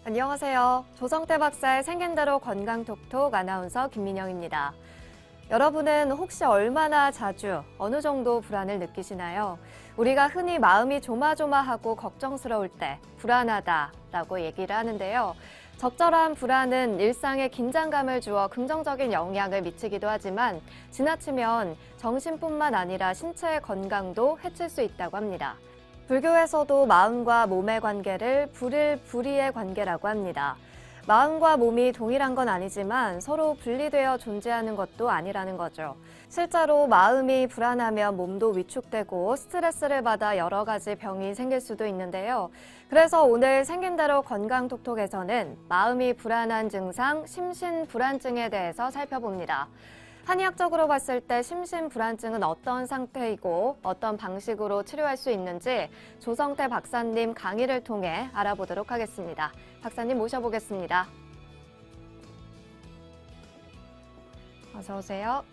안녕하세요. 조성태 박사의 생긴대로 건강톡톡 아나운서 김민영입니다. 여러분은 혹시 얼마나 자주 어느 정도 불안을 느끼시나요? 우리가 흔히 마음이 조마조마하고 걱정스러울 때 불안하다라고 얘기를 하는데요. 적절한 불안은 일상에 긴장감을 주어 긍정적인 영향을 미치기도 하지만 지나치면 정신뿐만 아니라 신체의 건강도 해칠 수 있다고 합니다. 불교에서도 마음과 몸의 관계를 불일불이의 관계라고 합니다. 마음과 몸이 동일한 건 아니지만 서로 분리되어 존재하는 것도 아니라는 거죠. 실제로 마음이 불안하면 몸도 위축되고 스트레스를 받아 여러 가지 병이 생길 수도 있는데요. 그래서 오늘 생긴대로 건강톡톡에서는 마음이 불안한 증상, 심신불안증에 대해서 살펴봅니다. 한의학적으로 봤을 때 심신불안증은 어떤 상태이고 어떤 방식으로 치료할 수 있는지 조성태 박사님 강의를 통해 알아보도록 하겠습니다. 박사님 모셔보겠습니다. 어서 오세요.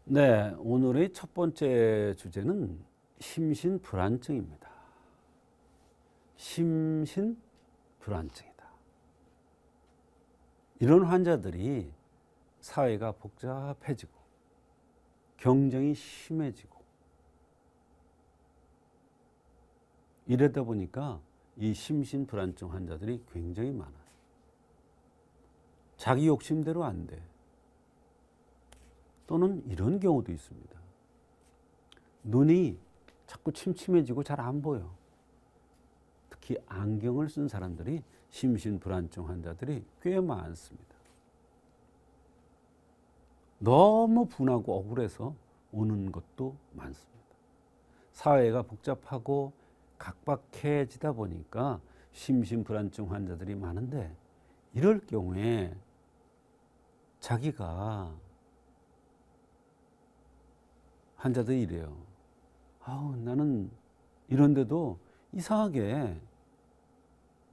네, 오늘의 첫 번째 주제는 심신불안증입니다. 심신불안증이다. 이런 환자들이 사회가 복잡해지고 경쟁이 심해지고 이러다 보니까 이 심신불안증 환자들이 굉장히 많아요. 자기 욕심대로 안 돼. 또는 이런 경우도 있습니다. 눈이 자꾸 침침해지고 잘 안 보여. 특히 안경을 쓴 사람들이 심신불안증 환자들이 꽤 많습니다. 너무 분하고 억울해서 오는 것도 많습니다. 사회가 복잡하고 각박해지다 보니까 심신불안증 환자들이 많은데 이럴 경우에 자기가 환자들이 이래요. 나는 이런데도 이상하게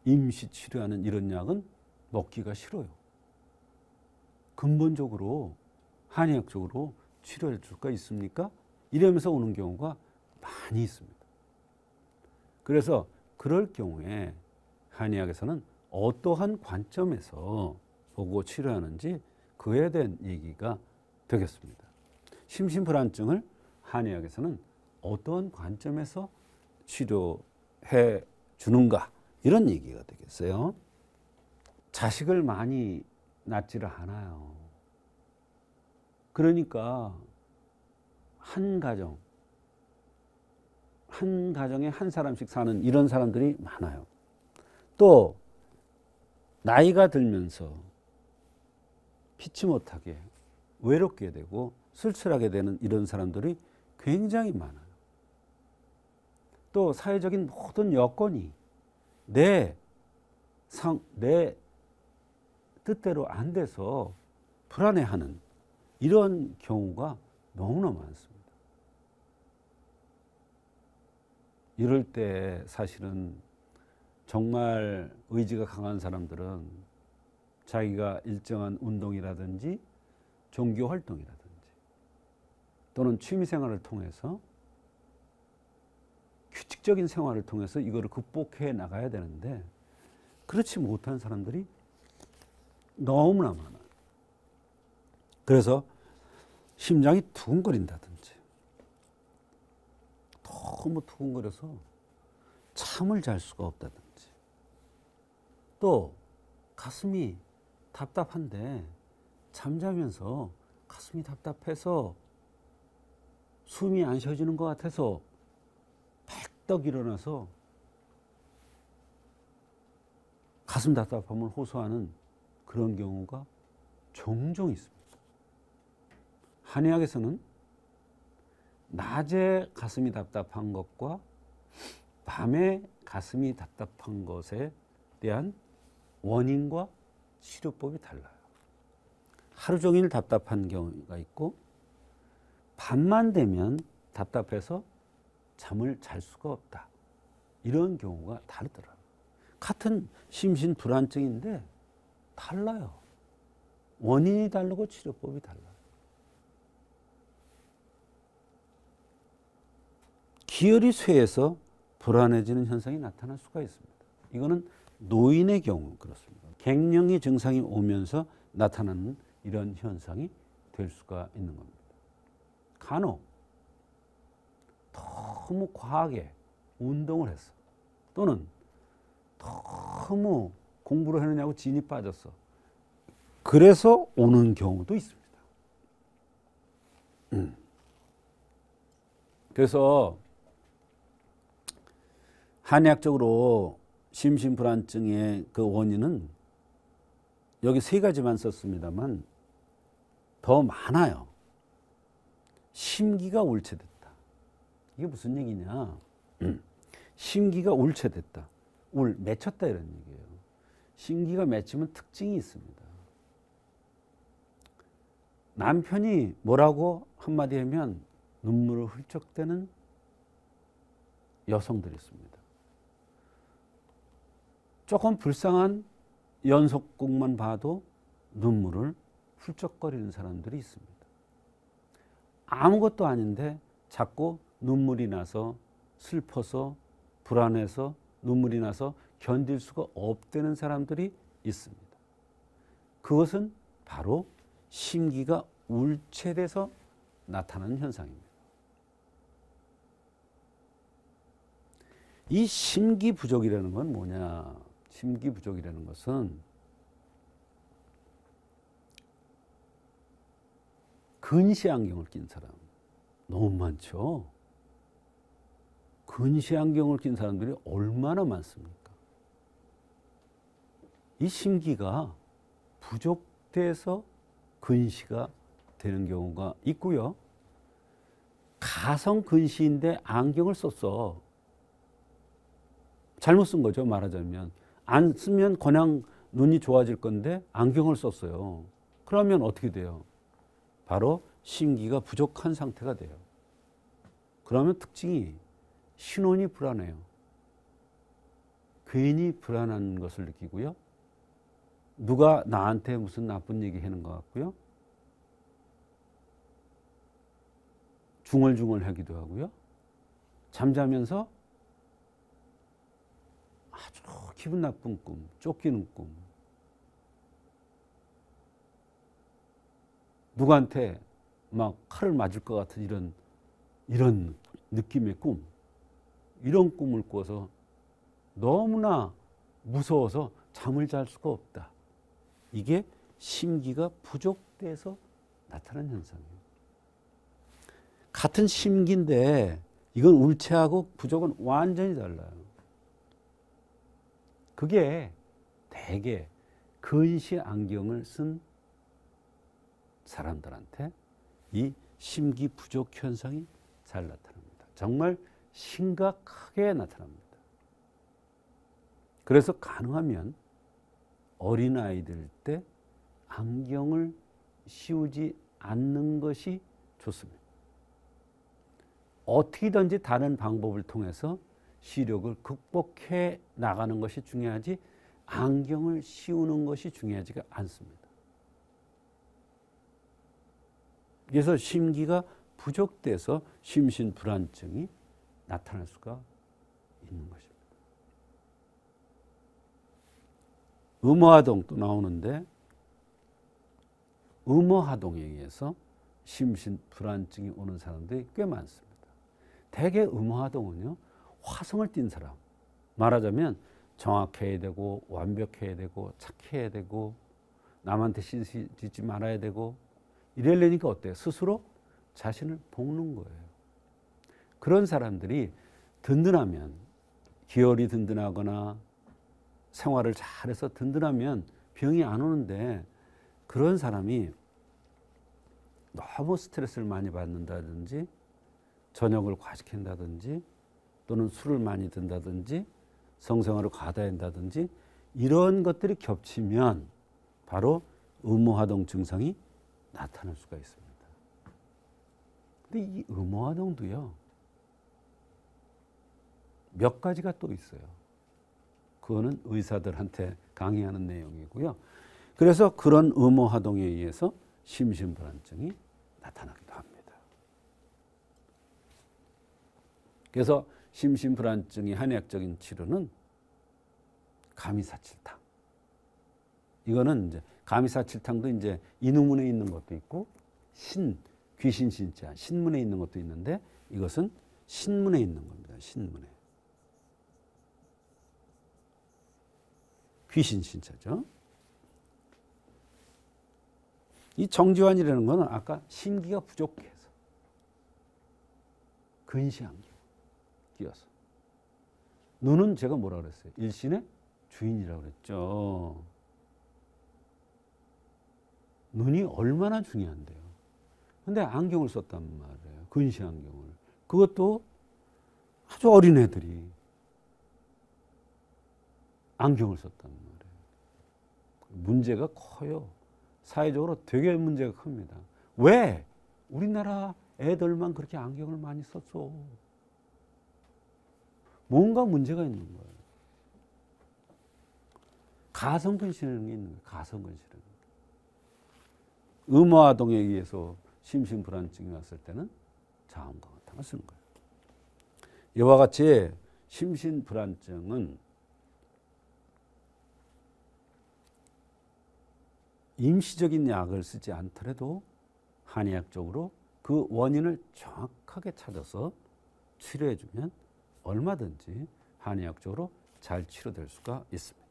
임시 치료하는 이런 약은 먹기가 싫어요. 근본적으로 한의학적으로 치료해 줄 거 있습니까? 이러면서 오는 경우가 많이 있습니다. 그래서 그럴 경우에 한의학에서는 어떠한 관점에서 보고 치료하는지 그에 대한 얘기가 되겠습니다. 심신불안증을 한의학에서는 어떤 관점에서 치료해 주는가 이런 얘기가 되겠어요. 자식을 많이 낳지를 않아요. 그러니까 한 가정에 한 사람씩 사는 이런 사람들이 많아요. 또 나이가 들면서 피치 못하게 외롭게 되고 쓸쓸하게 되는 이런 사람들이 굉장히 많아요. 또 사회적인 모든 여건이 내 뜻대로 안 돼서 불안해하는 이런 경우가 너무나 많습니다. 이럴 때 사실은 정말 의지가 강한 사람들은 자기가 일정한 운동이라든지 종교 활동이라든지 또는 취미생활을 통해서 규칙적인 생활을 통해서 이거를 극복해 나가야 되는데 그렇지 못한 사람들이 너무나 많아요. 그래서 심장이 두근거린다든지 너무 두근거려서 잠을 잘 수가 없다든지 또 가슴이 답답한데 잠자면서 가슴이 답답해서 숨이 안 쉬어지는 것 같아서 벌떡 일어나서 가슴 답답함을 호소하는 그런 경우가 종종 있습니다. 한의학에서는 낮에 가슴이 답답한 것과 밤에 가슴이 답답한 것에 대한 원인과 치료법이 달라요. 하루 종일 답답한 경우가 있고 밤만 되면 답답해서 잠을 잘 수가 없다. 이런 경우가 다르더라고요. 같은 심신불안증인데 달라요. 원인이 다르고 치료법이 달라요. 기혈이 쇠해서 불안해지는 현상이 나타날 수가 있습니다. 이거는 노인의 경우 그렇습니다. 갱년기 증상이 오면서 나타나는 이런 현상이 될 수가 있는 겁니다. 간혹 너무 과하게 운동을 했어. 또는 너무 공부를 해느냐고 진이 빠졌어. 그래서 오는 경우도 있습니다. 그래서 한의학적으로 심신불안증의 그 원인은 여기 세 가지만 썼습니다만 더 많아요. 심기가 울체됐다. 이게 무슨 얘기냐? 심기가 울체됐다. 맺혔다 이런 얘기예요. 심기가 맺히면 특징이 있습니다. 남편이 뭐라고 한마디 하면 눈물을 훌쩍 떼는 여성들이 있습니다. 조금 불쌍한 연속극만 봐도 눈물을 훌쩍거리는 사람들이 있습니다. 아무것도 아닌데 자꾸 눈물이 나서 슬퍼서 불안해서 눈물이 나서 견딜 수가 없다는 사람들이 있습니다. 그것은 바로 심기가 울체돼서 나타나는 현상입니다. 이 심기 부족이라는 건 뭐냐? 심기 부족이라는 것은 근시안경을 낀 사람 너무 많죠. 근시안경을 낀 사람들이 얼마나 많습니까? 이 심기가 부족돼서 근시가 되는 경우가 있고요. 가성 근시인데 안경을 썼어. 잘못 쓴 거죠, 말하자면. 안 쓰면 그냥 눈이 좋아질 건데 안경을 썼어요. 그러면 어떻게 돼요? 바로 심기가 부족한 상태가 돼요. 그러면 특징이 신혼이 불안해요. 괜히 불안한 것을 느끼고요. 누가 나한테 무슨 나쁜 얘기 하는 것 같고요. 중얼중얼하기도 하고요. 잠자면서 아주 기분 나쁜 꿈, 쫓기는 꿈. 누구한테 막 칼을 맞을 것 같은 이런 느낌의 꿈. 이런 꿈을 꿔서 너무나 무서워서 잠을 잘 수가 없다. 이게 심기가 부족돼서 나타나는 현상이에요. 같은 심기인데 이건 울체하고 부족은 완전히 달라요. 그게 대개 근시 안경을 쓴 사람들한테 이 심기 부족 현상이 잘 나타납니다. 정말 심각하게 나타납니다. 그래서 가능하면 어린아이들 때 안경을 씌우지 않는 것이 좋습니다. 어떻게든지 다른 방법을 통해서 시력을 극복해 나가는 것이 중요하지 안경을 씌우는 것이 중요하지가 않습니다. 그래서 심기가 부족돼서 심신불안증이 나타날 수가 있는 것입니다. 음어하동 또 나오는데 음어하동에 의해서 심신불안증이 오는 사람들이 꽤 많습니다. 대개 음어하동은요. 화성을 띈 사람, 말하자면 정확해야 되고 완벽해야 되고 착해야 되고 남한테 신시 짓지 말아야 되고 이래려니까 어때요? 스스로 자신을 볶는 거예요. 그런 사람들이 든든하면 기혈이 든든하거나 생활을 잘해서 든든하면 병이 안 오는데 그런 사람이 너무 스트레스를 많이 받는다든지 저녁을 과식한다든지 또는 술을 많이 든다든지 성생활을 과다한다든지 이런 것들이 겹치면 바로 음어하동 증상이 나타날 수가 있습니다. 근데 이 음어하동도요 몇 가지가 또 있어요. 그거는 의사들한테 강의하는 내용이고요. 그래서 그런 음모화동에 의해서 심신불안증이 나타나기도 합니다. 그래서 심신불안증의 한의학적인 치료는 가미사칠탕. 이거는 이제 가미사칠탕도 이제 인후문에 있는 것도 있고 귀신 신자, 신문에 있는 것도 있는데 이것은 신문에 있는 겁니다. 신문에. 귀신 신자죠. 이 정지환이라는 거는 아까 신기가 부족해서 근시안경 끼어서. 눈은 제가 뭐라 그랬어요? 일신의 주인이라고 그랬죠. 눈이 얼마나 중요한데요. 근데 안경을 썼단 말이에요. 근시안경을. 그것도 아주 어린 애들이 안경을 썼단 말이에요. 문제가 커요. 사회적으로 되게 문제가 큽니다. 왜? 우리나라 애들만 그렇게 안경을 많이 썼어. 뭔가 문제가 있는 거예요. 가성근시라는 게 있는 거예요. 가성근시라는 게. 음화동에 의해서 심신불안증이 왔을 때는 자음강화탕을 쓰는 거예요. 이와 같이 심신불안증은 임시적인 약을 쓰지 않더라도 한의학적으로 그 원인을 정확하게 찾아서 치료해주면 얼마든지 한의학적으로 잘 치료될 수가 있습니다.